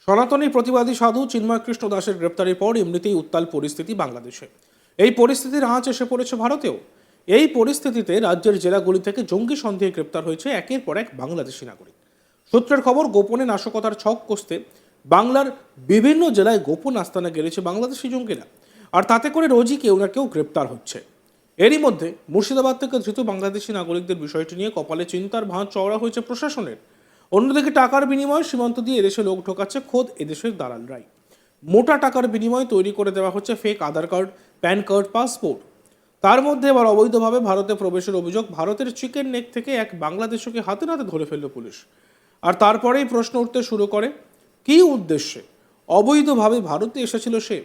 সনাতনী প্রতিবাদী সাধু চিন্ময় কৃষ্ণ দাসের গ্রেপ্তারের পর এমনিতেই উত্তাল পরিস্থিতি বাংলাদেশে। এই পরিস্থিতির আঁচ এসে পড়েছে ভারতেও। এই পরিস্থিতিতে রাজ্যের জেলাগুলি থেকে জঙ্গি সন্দেহে গ্রেপ্তার হয়েছে একের পর এক বাংলাদেশি নাগরিক। সূত্রের খবর, গোপনে নাশকতার ছক কষতে বাংলার বিভিন্ন জেলায় গোপন আস্তানা গেড়েছে বাংলাদেশি জঙ্গিরা, আর তাতে করে রোজই কেউ না কেউ গ্রেপ্তার হচ্ছে। এরই মধ্যে মুর্শিদাবাদ থেকে ধৃত বাংলাদেশি নাগরিকদের বিষয়টি নিয়ে কপালে চিন্তার ভাঁজ চওড়া হয়েছে প্রশাসনের। অন্যদিকে টাকার বিনিময়ে সীমান্ত দিয়ে এদেশে লোক ঢোকাচ্ছে খোদ এদেশের দালালরাই। মোটা টাকার বিনিময়ে তৈরি করে দেওয়া হচ্ছে ফেক আধার কার্ড, প্যান কার্ড, পাসপোর্ট। তার মধ্যে এবার অবৈধভাবে ভারতে প্রবেশের অভিযোগ। ভারতের চিকেন নেক থেকে এক বাংলাদেশকে হাতে নাতে ধরে ফেলল পুলিশ। আর তারপরেই প্রশ্ন উঠতে শুরু করে, কী উদ্দেশ্যে অবৈধভাবে ভারতে এসেছিল সে?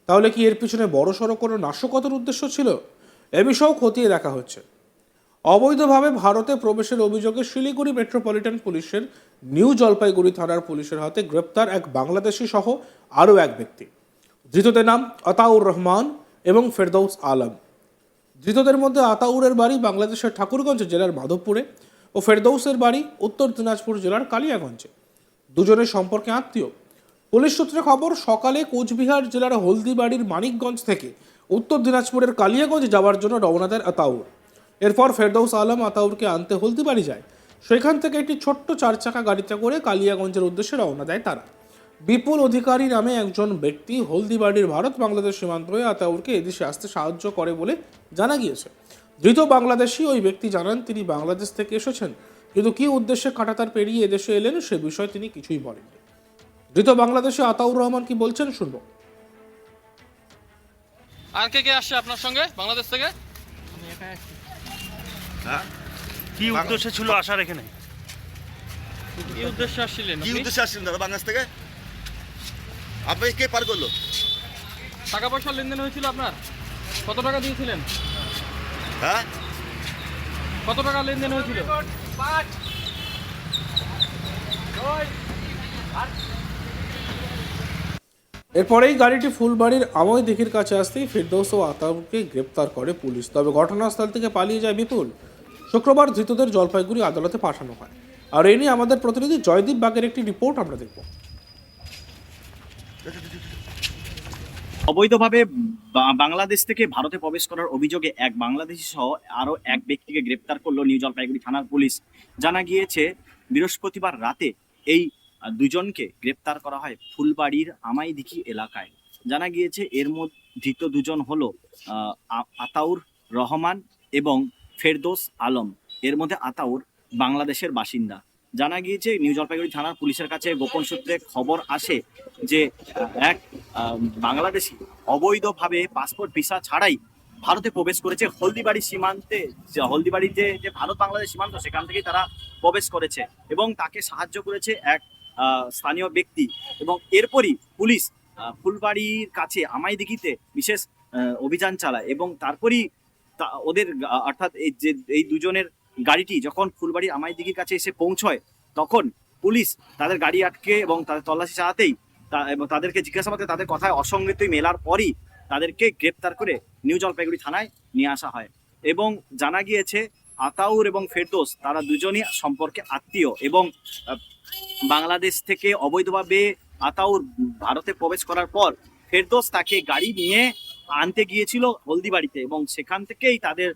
তাহলে কি এর পিছনে বড়সড় কোনো নাশকতার উদ্দেশ্য ছিল? এ বিষয়েও খতিয়ে দেখা হচ্ছে। অবৈধভাবে ভারতে প্রবেশের অভিযোগে শিলিগুড়ি মেট্রোপলিটন পুলিশের নিউ জলপাইগুড়ি থানার পুলিশের হাতে গ্রেপ্তার এক বাংলাদেশি সহ আরও এক ব্যক্তি। ধৃতদের নাম আতাউর রহমান এবং ফেরদৌস আলম। ধৃতদের মধ্যে আতাউরের বাড়ি বাংলাদেশের ঠাকুরগঞ্জ জেলার মাধবপুরে ও ফেরদৌসের বাড়ি উত্তর দিনাজপুর জেলার কালিয়াগঞ্জে। দুজনের সম্পর্কে আত্মীয়। পুলিশ সূত্রে খবর, সকালে কোচবিহার জেলার হলদিবাড়ির মানিকগঞ্জ থেকে উত্তর দিনাজপুরের কালিয়াগঞ্জ যাওয়ার জন্য রওনা দেন আতাউর। এরপর ফেরদৌস আলম আতাউরকে আনতে হলদিবাড়ি যায়। সেখান থেকে একটি ছোট্ট 4 চাকা গাড়িতে করে কালিয়াগঞ্জের উদ্দেশ্যে রওনা দেয় তারা। বিপুল অধিকারী নামে একজন ব্যক্তি হলদিবাড়ির ভারত বাংলাদেশ সীমান্ত হয়ে আতাউরকে এদেশে আসতে সাহায্য করে বলে জানা গিয়েছে। ধৃত বাংলাদেশি ওই ব্যক্তি জানান, তিনি বাংলাদেশ থেকে এসেছেন, কিন্তু কী উদ্দেশ্যে কাঁটাতার পেরিয়ে এদেশে এলেন সে বিষয়ে তিনি কিছুই বলেননি। ধৃত বাংলাদেশি আতাউর রহমান কি বলছেন শুনবো। আর কে কে আসছে আপনার সঙ্গে বাংলাদেশ থেকে? হ্যাঁ, কি উদ্দেশ্য ছিল আসার এখানে? কি উদ্দেশ্যে আসছিলেন কি আপনি? উদ্দেশ্যে আসছিলেন দাদা বাংলাদেশ থেকে? আপনি কে পার করলো? টাকা পয়সা লেনদেন হয়েছিল আপনার? কত টাকা দিয়েছিলেন? হ্যাঁ, কত টাকা লেনদেন হয়েছিল? এরপরেই গাড়িটি ফুলবাড়ির আময় দিঘির কাছে আসতেই ফেরদৌস ও আতাউরকে গ্রেপ্তার করে পুলিশ। তবে ঘটনাস্থল থেকে পালিয়ে যায় বিপুল। শুক্রবার ধৃতদের জলপাইগুড়ি আদালতে পাঠানো হয়। আর এ নিয়ে আমাদের প্রতিনিধি জয়দীপ বাগের একটি রিপোর্ট আমরা দেখব। অবৈধভাবে বাংলাদেশ থেকে ভারতে প্রবেশ করার অভিযোগে এক বাংলাদেশি সহ আরো এক ব্যক্তিকে গ্রেপ্তার করলো নিউ জলপাইগুড়ি থানার পুলিশ। জানা গিয়েছে বৃহস্পতিবার রাতে এই দুজনকে গ্রেপ্তার করা হয় ফুলবাড়ির আমাইদিঘি এলাকায়। জানা গিয়েছে এর মধ্যে ধৃত দুজন হলো আতাউর রহমান এবং ফেরদৌস আলম। এর মধ্যে আতাউর বাংলাদেশের বাসিন্দা। জানা গিয়েছে নিউ জলপাইগুড়ি থানার পুলিশের কাছে গোপন সূত্রে খবর আসে যে এক বাংলাদেশি অবৈধভাবে পাসপোর্ট ভিসা ছাড়াই ভারতে প্রবেশ করেছে। হলদিবাড়ি সীমান্তে, হলদিবাড়িতে যে ভারত বাংলাদেশ সীমান্ত, সেখান থেকেই তারা প্রবেশ করেছে এবং তাকে সাহায্য করেছে এক স্থানীয় ব্যক্তি। এবং এরপরই পুলিশ ফুলবাড়ির কাছে আমাইদিঘিতে বিশেষ অভিযান চালায় এবং তারপরই ওদের অর্থাৎ এই দুজনের গাড়িটি যখন ফুলবাড়ি আমাইদিঘির কাছে এসে পৌঁছয়, তখন পুলিশ তাদের গাড়ি আটকে এবং তাদের তল্লাশি চালাতেই এবং তাদেরকে জিজ্ঞাসাবাদে তাদের কথায় অসঙ্গতি মেলার পরই তাদেরকে গ্রেপ্তার করে নিউ জলপাইগুড়ি থানায় নিয়ে আসা হয়। এবং জানা গিয়েছে আতাউর এবং ফেরদৌস তারা দুজনই সম্পর্কে আত্মীয় এবং বাংলাদেশ থেকে অবৈধভাবে আতাউর ভারতে প্রবেশ করার পর ফেরদৌস তাকে গাড়ি নিয়ে আনতে গিয়েছিল হলদিবাড়িতে এবং সেখান থেকেই তাদের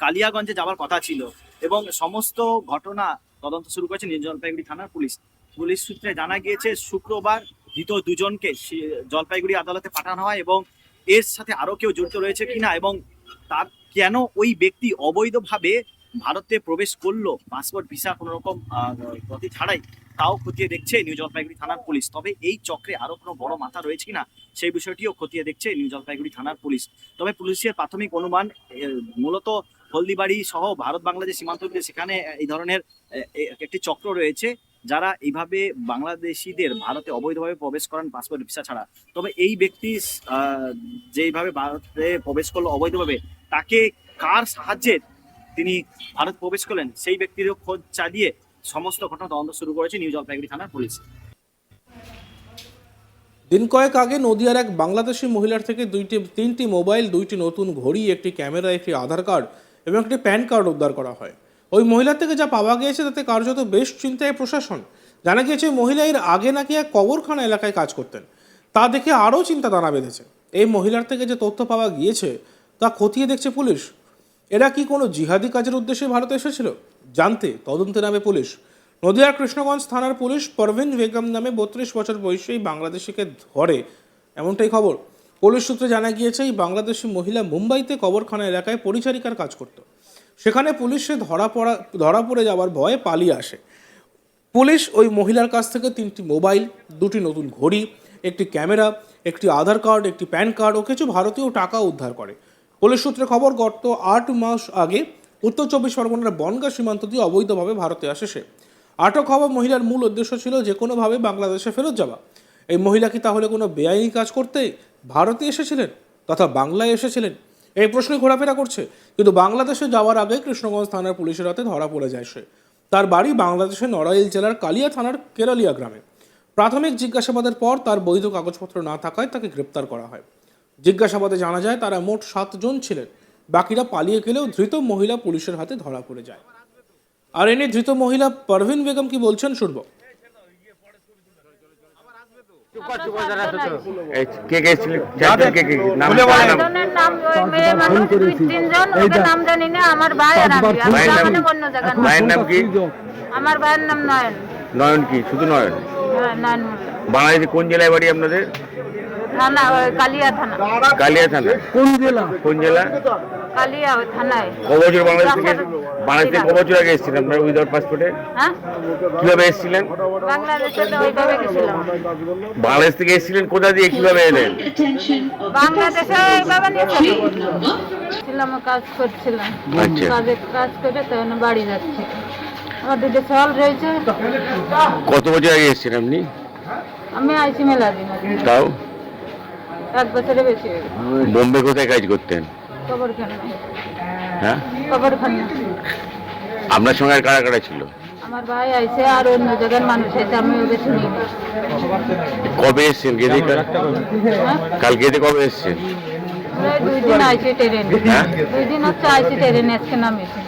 কালিয়াগঞ্জে যাওয়ার কথা ছিল। এবং সমস্ত ঘটনা তদন্ত শুরু করেছে নিউ জলপাইগুড়ি থানার পুলিশ। পুলিশ সূত্রে জানা গিয়েছে শুক্রবার ধৃত দুজনকে জলপাইগুড়ি আদালতে পাঠানো হয় এবং এর সাথে আরো কেউ জড়িত রয়েছে কিনা এবং তার কেন ওই ব্যক্তি অবৈধভাবে ভারতে প্রবেশ করলো পাসপোর্ট ভিসা কোনো রকম গতি ছাড়াই, তাও খতিয়ে দেখছে নিউ জলপাইগুড়ি থানার পুলিশ। তবে এই চক্রে আরো কোনো বড় মাথা রয়েছে কিনা সেই বিষয়টিও খতিয়ে দেখছে নিউ জলপাইগুড়ি থানার পুলিশ। তবে পুলিশের প্রাথমিক অনুমান মূলত হলদিবাড়ি সহ ভারত বাংলাদেশ সীমান্ত দিয়ে সেখানে এই ধরনের একটি চক্র রয়েছে যারা এইভাবে বাংলাদেশিদের ভারতে অবৈধভাবে প্রবেশ করান পাসপোর্ট ভিসা ছাড়া। তবে এই ব্যক্তি যেইভাবে ভারতে প্রবেশ করলো অবৈধভাবে, তাকে কার সাহায্যে তিনি ভারত প্রবেশ করলেন সেই ব্যক্তিরও খোঁজ চালিয়ে সমস্ত ঘটনা তদন্ত শুরু করেছে নিউ জলপাইগুড়ি থানার পুলিশ। দিন কয়েক আগে নদিয়ার এক বাংলাদেশি মহিলার থেকে 3টি মোবাইল, 2টি নতুন ঘড়ি, একটি ক্যামেরা, একটি আধার কার্ড এবং একটি প্যান কার্ড উদ্ধার করা হয়। ওই মহিলার থেকে যা পাওয়া গিয়েছে তাতে কার্যত বেশ চিন্তায় প্রশাসন। জানা গিয়েছে মহিলা এর আগে নাকি এক কবরখানা এলাকায় কাজ করতেন। তা দেখে আরও চিন্তা দানা বেঁধেছে। এই মহিলার থেকে যে তথ্য পাওয়া গিয়েছে তা খতিয়ে দেখছে পুলিশ। এরা কি কোনো জিহাদি কাজের উদ্দেশ্যে ভারতে এসেছিল জানতে তদন্তে নামে পুলিশ। নদিয়ার কৃষ্ণগঞ্জ থানার পুলিশ পারভিন বেগম নামে 32 বছর বয়সী এই বাংলাদেশিকে ধরে, এমনটাই খবর। পুলিশ সূত্রে জানা গিয়েছে এই বাংলাদেশি মহিলা মুম্বাইতে কবরখানা এলাকায় পরিচারিকার কাজ করত। সেখানে পুলিশে ধরা পড়ে যাওয়ার ভয়ে পালিয়ে আসে। পুলিশ ওই মহিলার কাছ থেকে 3টি মোবাইল, 2টি নতুন ঘড়ি, একটি ক্যামেরা, একটি আধার কার্ড, একটি প্যান কার্ড ও কিছু ভারতীয় টাকা উদ্ধার করে। পুলিশ সূত্রে খবর, গত 8 মাস আগে উত্তর 24 পরগনার বনগাঁ সীমান্ত দিয়ে অবৈধভাবে ভারতে আসে সে। আটক হওয়া মহিলার মূল উদ্দেশ্য ছিল যে কোনোভাবে বাংলাদেশে ফেরত যাওয়া। এই মহিলা কি তাহলে কোনো বেআইনি কাজ করতে ভারতে এসেছিলেন তথা বাংলায় এসেছিলেন, এই প্রশ্নে ঘোরাফেরা করছে। কিন্তু বাংলাদেশে যাওয়ার আগে কৃষ্ণগঞ্জ থানার পুলিশের হাতে ধরা পড়ে যায় সে। তার বাড়ি বাংলাদেশের নড়াইল জেলার কালিয়া থানার কেরালিয়া গ্রামে। প্রাথমিক জিজ্ঞাসাবাদের পর তার বৈধ কাগজপত্র না থাকায় তাকে গ্রেপ্তার করা হয়। জিজ্ঞাসাবাদে জানা যায় তারা মোট 7 জন ছিলেন। বাকিরা পালিয়ে গেলেও ধৃত মহিলা পুলিশের হাতে ধরা পড়ে যায়। আর এনে ধৃত মহিলা পারভিন বেগম কি বলছেন শুনবো। কে কে ছিল? চারজন কে কে? নাম বলে বলেন। চারজনের নাম ওই মেয়ে মানুষ 2-3 জন, ওদের নাম জানি না। আমার ভাই আর আমি জানি অন্য জায়গার নাম। ভাইয়ের নাম কি? আমার ভাইয়ের নাম নয়ন। নয়ন কি? শুধু নয়ন? হ্যাঁ, নয়ন মোল্লা। বাংলাদেশে কোন জেলায় বাড়ি আপনাদের? থানা ওই কালিয়া থানা। কালিয়া থানা। কোন জেলা? কোন জেলা? কালিয়া ওই থানায়। কবছর বাংলাদেশ থেকে কবছর আগে এসেছিলেন আপনারা উইদাউট পাসপোর্টে? হ্যাঁ, কিভাবে এসেছিলেন? বাংলাদেশে তো ওইভাবে গেছিলাম। বাংলাদেশ থেকে এসেছিলেন কোথা দিয়ে, কিভাবে এলেন? বাংলাদেশে এইভাবে ছিলাম, কাজ করছিলাম। আচ্ছা। কাজ করে তখন বাড়ি যাচ্ছি। আমার 2টো সাল রয়েছে। কত বছর আগে এসেছিলেন আপনি? আমি আইছি মেলা দিন আগে। তাও 1 বছরের বেশি হয়ে গেছে। বোম্বে কোথায় কাজ করতেন? কবরখানা। হ্যাঁ, কবরখানা। আপনার সঙ্গে আর কারা কারা ছিল? আমার ভাই আইছে আর অন্য জায়গার মানুষ আইছে, আমি ওদের শুনি। কবে এসেছেন গেদে? কাল গেদে কবে এসেছেন? 2 দিন আইছে ট্রেনে। হ্যাঁ? 2 দিন হচ্ছে আইছে ট্রেনে, আজকে নামেছে।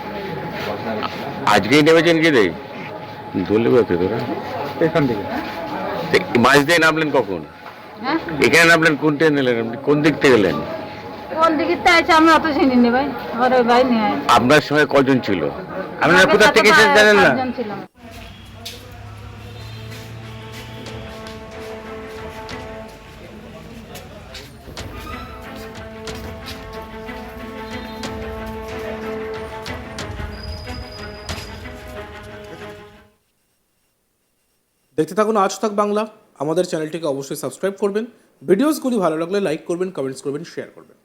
আজকেই নেমেছেন গেদে? দলে বেরোতে তোরা এখান থেকে মাছ দিয়ে নামলেন কখন? হ্যাঁ, এখানে নামলেন কোন ট্রেন এলেন আপনি? কোন দিক থেকে এলেন? কোন দিকে আইছে আমি অত চিনি না ভাই। আমার ওই ভাই নিয়ে আইছে। আপনার সঙ্গে কজন ছিল? আপনারা কোথা থেকে এসেছেন জানেন না? 5 জন ছিলাম। দেখতে থাকুন আজ তাক বাংলা। আমাদের চ্যানেলটিকে অবশ্যই সাবস্ক্রাইব করবেন। ভিডিওসগুলি ভালো লাগলে লাইক করবেন, কমেন্টস করবেন, শেয়ার করবেন।